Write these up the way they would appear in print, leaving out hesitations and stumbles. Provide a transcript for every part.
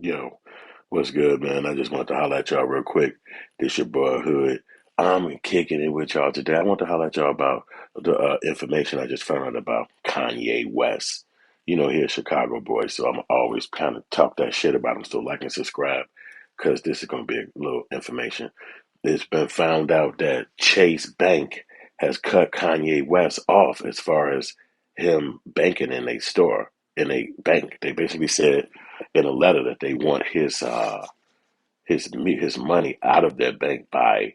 Yo, what's good, man? I just want to holler at y'all real quick. This your boy Hood. I'm kicking it with y'all today. I want to holler at y'all about the information I just found out about Kanye West. You know, he's a Chicago boy, so I'm always kind of talk that shit about him. So like and subscribe, because this is going to be a little information. It's been found out that Chase Bank has cut Kanye West off as far as him banking in a store, in a bank. They basically said in a letter that they want his money out of their bank by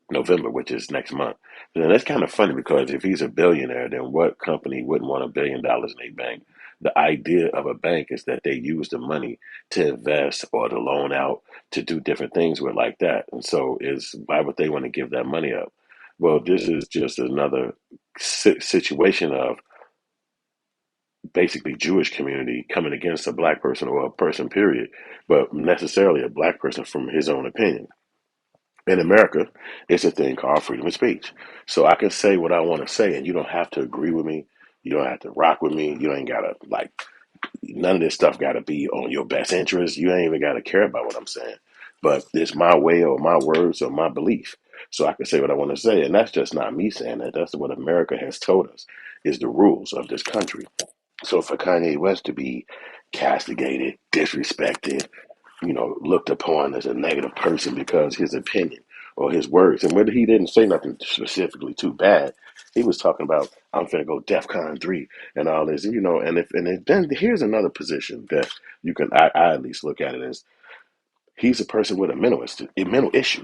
November, which is next month. And that's kind of funny because if he's a billionaire, then what company wouldn't want $1 billion in a bank? The idea of a bank is that they use the money to invest or to loan out to do different things with like that. And so is why would they want to give that money up? Well, this is just another situation of basically Jewish community coming against a black person or a person, period, but necessarily a black person from his own opinion. In America, it's a thing called freedom of speech. So I can say what I want to say, and you don't have to agree with me. You don't have to rock with me. You ain't got to, like, none of this stuff got to be on your best interest. You ain't even got to care about what I'm saying. But it's my way or my words or my belief. So I can say what I want to say. And that's just not me saying that. That's what America has told us is the rules of this country. So for Kanye West to be castigated, disrespected, looked upon as a negative person because his opinion or his words, and whether he didn't say nothing specifically too bad, he was talking about I'm finna go DEFCON 3 and all this, then here's another position that I at least look at it as he's a person with a mental issue,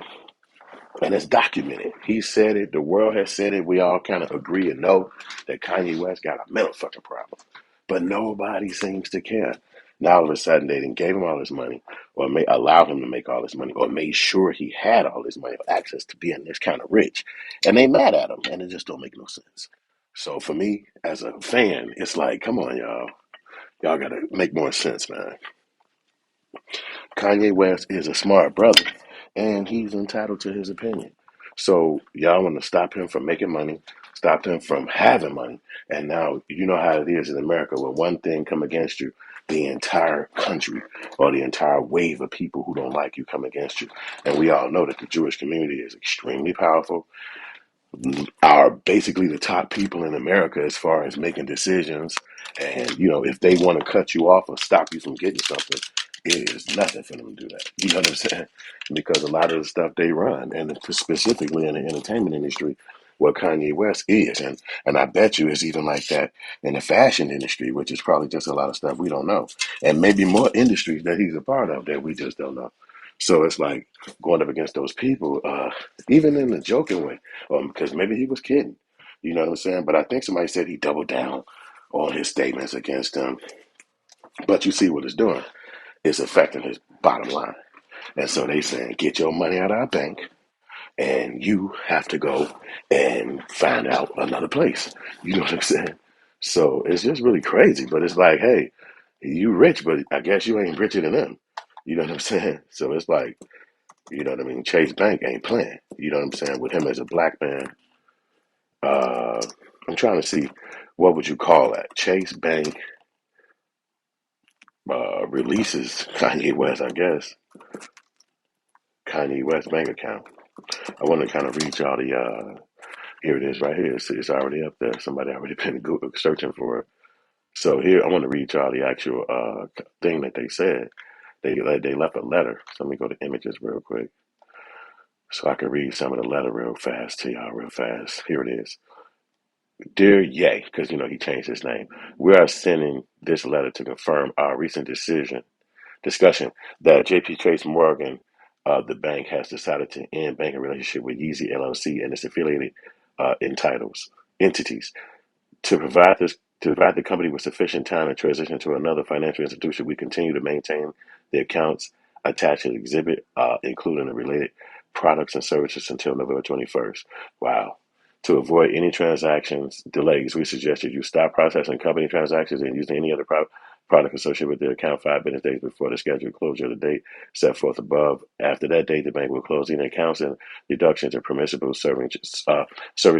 and it's documented. He said it. The world has said it. We all kind of agree and know that Kanye West got a mental fucking problem. But nobody seems to care. Now all of a sudden they didn't gave him all his money, or allowed him to make all his money, or made sure he had all his money or access to being this kind of rich. And they mad at him, and it just don't make no sense. So for me, as a fan, it's like, come on, y'all. Y'all gotta make more sense, man. Kanye West is a smart brother, and he's entitled to his opinion. So y'all want to stop him from making money, stop him from having money, and now you know how it is in America. When one thing come against you, the entire country or the entire wave of people who don't like you come against you. And we all know that the Jewish community is extremely powerful, are basically the top people in America as far as making decisions. And, if they want to cut you off or stop you from getting something, it is nothing for them to do that. You know what I'm saying? Because a lot of the stuff they run, and specifically in the entertainment industry, what Kanye West is. And I bet you it's even like that in the fashion industry, which is probably just a lot of stuff we don't know. And maybe more industries that he's a part of that we just don't know. So it's like going up against those people, even in a joking way, because maybe he was kidding. You know what I'm saying? But I think somebody said he doubled down on his statements against them. But you see what it's doing. It's affecting his bottom line. And so they saying, get your money out of our bank, and you have to go and find out another place. You know what I'm saying? So it's just really crazy. But it's like, hey, you rich, but I guess you ain't richer than them. You know what I'm saying? So it's like, Chase Bank ain't playing. You know what I'm saying? With him as a black man, uh, I'm trying to see what would you call that? Chase Bank releases Kanye West, I guess. Kanye West bank account. I want to kind of read y'all the. Here it is, right here. It's already up there. Somebody already been Google searching for it. So here, I want to read y'all the actual thing that they said. They left a letter. So let me go to images real quick, so I can read some of the letter real fast to y'all real fast. Here it is. Dear Ye, because he changed his name. We are sending this letter to confirm our recent discussion that JP Chase Morgan, the bank, has decided to end banking relationship with Yeezy LLC and its affiliated entitles entities to provide the company with sufficient time to transition to another financial institution. We continue to maintain the accounts attached to the exhibit, including the related products and services until November 21st. Wow. To avoid any transactions delays, we suggest that you stop processing company transactions and using any other Product associated with the account 5 business days before the scheduled closure of the date set forth above. After that date, the bank will close any accounts and deductions and permissible service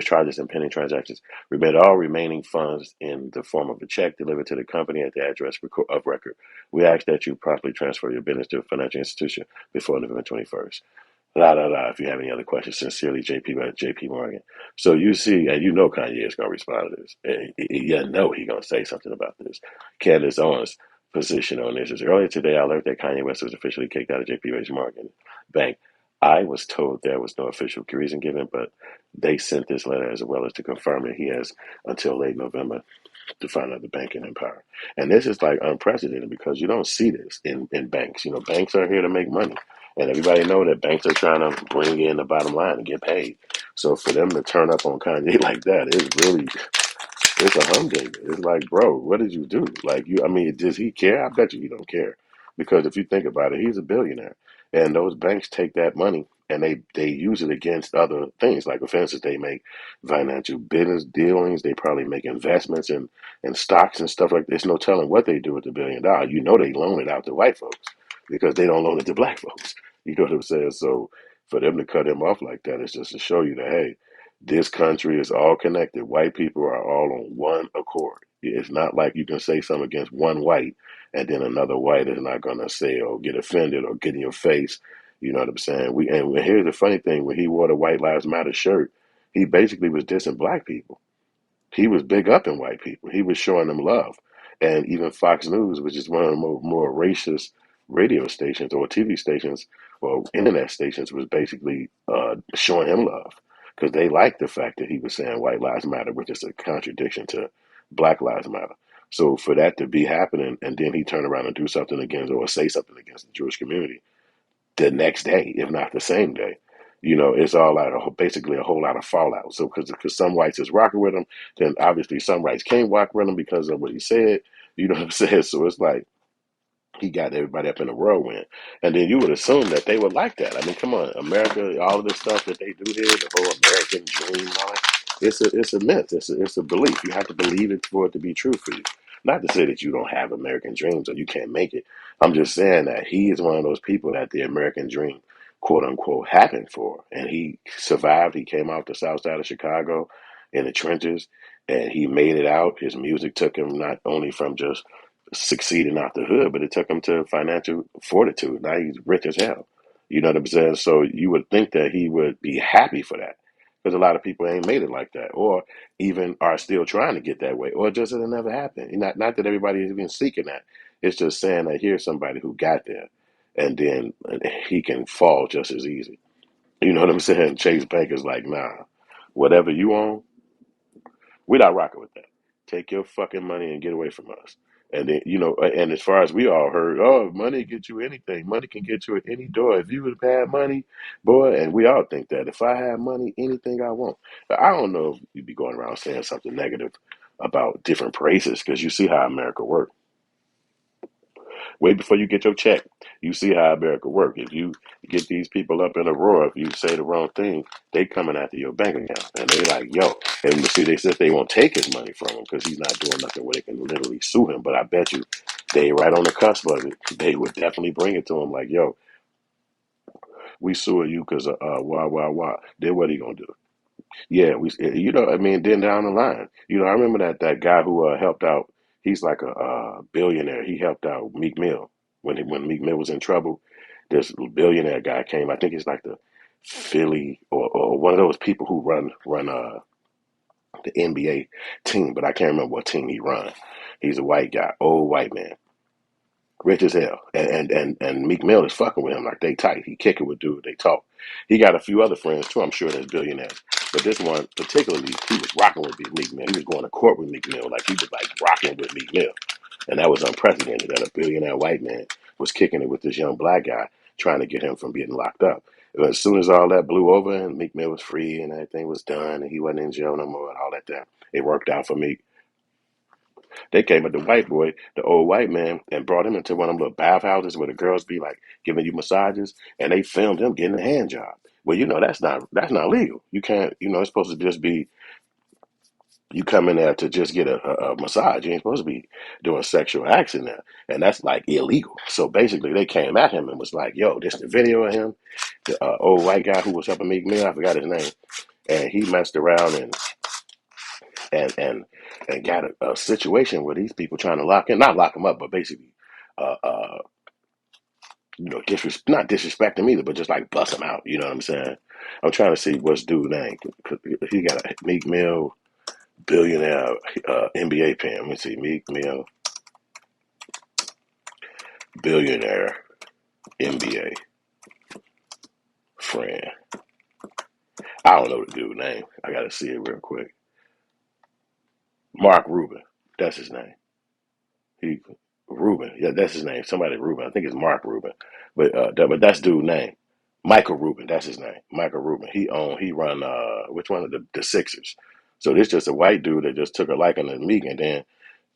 charges and pending transactions. Remit all remaining funds in the form of a check delivered to the company at the address of record. We ask that you promptly transfer your business to a financial institution before November 21st. If you have any other questions, sincerely, JP at JP Morgan. So you see, and you know Kanye is going to respond to this. You know he's going to say something about this. Candace Owens' position on this is earlier today, I learned that Kanye West was officially kicked out of JP Morgan Bank. I was told there was no official reason given, but they sent this letter as well as to confirm that he has until late November to find out the banking empire. And this is like unprecedented because you don't see this in banks. You know, banks are here to make money. And everybody know that banks are trying to bring in the bottom line and get paid. So for them to turn up on Kanye like that, it's a humdinger. It's like, bro, what did you do? Like I mean, does he care? I bet you he don't care. Because if you think about it, he's a billionaire. And those banks take that money and they use it against other things. Like for instance, they make financial business dealings, they probably make investments in stocks and stuff like this. No telling what they do with the $1 billion. You know they loan it out to white folks because they don't loan it to black folks. You know what I'm saying? So for them to cut him off like that is just to show you that hey, this country is all connected. White people are all on one accord. It's not like you can say something against one white and then another white is not going to say or get offended or get in your face. You know what I'm saying? And here's the funny thing: when he wore the White Lives Matter shirt, he basically was dissing black people. He was big up in white people. He was showing them love. And even Fox News, which is one of the more racist radio stations or TV stations or internet stations, was basically showing him love because they liked the fact that he was saying white lives matter, which is a contradiction to black lives matter. So for that to be happening and then he turn around and do something against or say something against the Jewish community, the next day, if not the same day. You know, it's all out of basically a whole lot of fallout. So, because some whites is rocking with him, then obviously some whites can't rock with him because of what he said. You know what I'm saying? So it's like he got everybody up in a whirlwind. And then you would assume that they would like that. I mean, come on, America, all of this stuff that they do here, the whole American dream and all that, it's a myth. It's a belief. You have to believe it for it to be true for you. Not to say that you don't have American dreams or you can't make it. I'm just saying that he is one of those people that the American dream, quote unquote, happened for. And he survived. He came out the south side of Chicago in the trenches and he made it out. His music took him not only from just succeeding out the hood, but it took him to financial fortitude. Now he's rich as hell. You know what I'm saying? So you would think that he would be happy for that because a lot of people ain't made it like that or even are still trying to get that way or just it'll never happen. Not that everybody is even seeking that. It's just saying that here's somebody who got there and then he can fall just as easy. You know what I'm saying? Chase Bank is like, nah, whatever you own, we're not rocking with that. Take your fucking money and get away from us. And then, you know, and as far as we all heard, oh, money get you anything. Money can get you at any door. If you would have had money, boy, and we all think that. If I had money, anything I want. But I don't know if you'd be going around saying something negative about different races because you see how America works. Wait before you get your check. You see how America works. If you get these people up in a roar, if you say the wrong thing, they coming after your bank account. And they like, yo. And see, they said they won't take his money from him because he's not doing nothing where they can literally sue him. But I bet you they right on the cusp of it. They would definitely bring it to him like, yo, we suing you because why. Then what are you going to do? Yeah, you know, I mean, then down the line, you know, I remember that guy who helped out. He's like a billionaire. He helped out Meek Mill when Meek Mill was in trouble. This billionaire guy came. I think he's like the Philly or one of those people who run the NBA team, but I can't remember what team he run. He's a white guy, old white man, rich as hell, and Meek Mill is fucking with him like they tight. He kick it with dude. They talk. He got a few other friends too. I'm sure there's billionaires, but this one particularly, he was rocking with Meek Mill. He was going to court with Meek Mill, like he was like rocking with Meek Mill, and that was unprecedented. That a billionaire white man was kicking it with this young black guy, trying to get him from being locked up. But as soon as all that blew over and Meek Mill was free and everything was done and he wasn't in jail no more and all that, it worked out for Meek. They came at the white boy, the old white man, and brought him into one of them little bathhouses where the girls be like giving you massages, and they filmed him getting a hand job. Well, you know that's not legal. You can't. You know it's supposed to just be You come in there to just get a massage. You ain't supposed to be doing sexual acts in there. And that's like illegal. So basically, they came at him and was like, yo, this the video of him, the old white guy who was helping Meek Mill. I forgot his name. And he messed around and and and got a situation where these people trying to not lock him up, but basically, uh, uh, not disrespect him either, but just like bust him out. You know what I'm saying? I'm trying to see what's dude's name. He got a Meek Mill billionaire NBA pen. Let me see, Meek Mill billionaire NBA friend. I don't know the dude's name. I gotta see it real quick. Mark Rubin. That's his name. He Rubin. Yeah, that's his name. Somebody Rubin. I think it's Mark Rubin. But that's dude's name. Michael Rubin. That's his name. Michael Rubin. He run which one of the Sixers. So this just a white dude that just took a liking to Meek, and then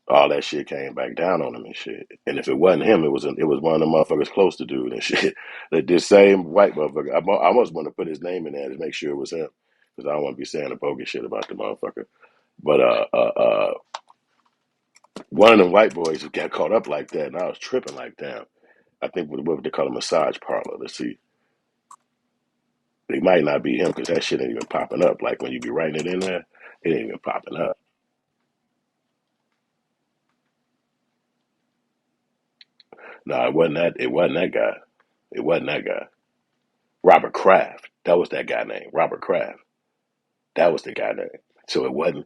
all that shit came back down on him and shit. And if it wasn't him, it was one of the motherfuckers close to dude and shit. That this same white motherfucker. I almost want to put his name in there to make sure it was him, because I don't want to be saying a bogus shit about the motherfucker. But one of them white boys got caught up like that, and I was tripping like that. I think what they call a massage parlor. Let's see. It might not be him because that shit ain't even popping up. Like when you be writing it in there, it ain't even popping up. No, it wasn't that. It wasn't that guy. It wasn't that guy. Robert Kraft. That was that guy name. Robert Kraft. That was the guy name. So it wasn't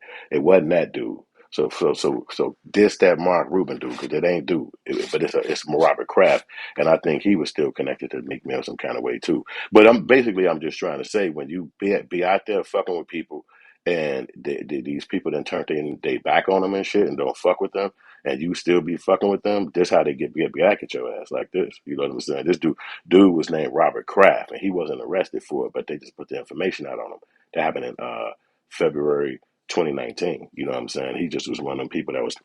that dude. So this that Mark Rubin dude, because it ain't dude, but it's Robert Kraft, and I think he was still connected to Meek Mill some kind of way too. But I'm just trying to say, when you be out there fucking with people, and these people then turn they back on them and shit, and don't fuck with them, and you still be fucking with them, this how they get back at your ass like this. You know what I'm saying? This dude was named Robert Kraft, and he wasn't arrested for it, but they just put the information out on him. That happened in February 2019. You know what I'm saying? He just was one of them people that was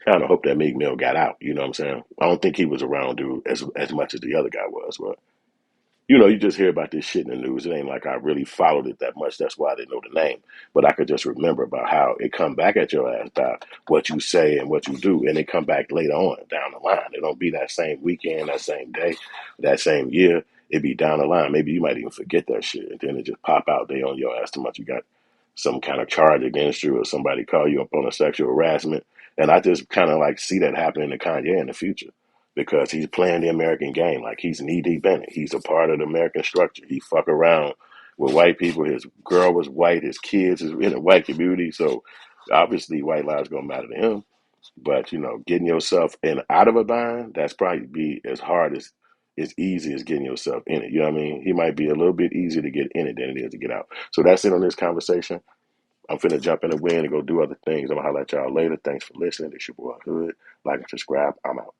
trying to hope that Meek Mill got out. You know what I'm saying? I don't think he was around dude as much as the other guy was, but you just hear about this shit in the news. It ain't like I really followed it that much. That's why I didn't know the name. But I could just remember about how it come back at your ass by what you say and what you do, and it come back later on down the line. It don't be that same weekend, that same day, that same year. It be down the line. Maybe you might even forget that shit, and then it just pop out. They on your ass too much. You got some kind of charge against you, or somebody call you up on a sexual harassment. And I just kind of like see that happening to Kanye in the future, because he's playing the American game. Like, he's knee deep in it. He's a part of the American structure. He fuck around with white people. His girl was white. His kids is in a white community. So obviously white lives gonna matter to him. But getting yourself in out of a bind, that's probably be as easy as getting yourself in it. You know what I mean? He might be a little bit easier to get in it than it is to get out. So that's it on this conversation. I'm finna jump in the wind and go do other things. I'm gonna holler at y'all later. Thanks for listening. It's your boy Hood. Like and subscribe. I'm out.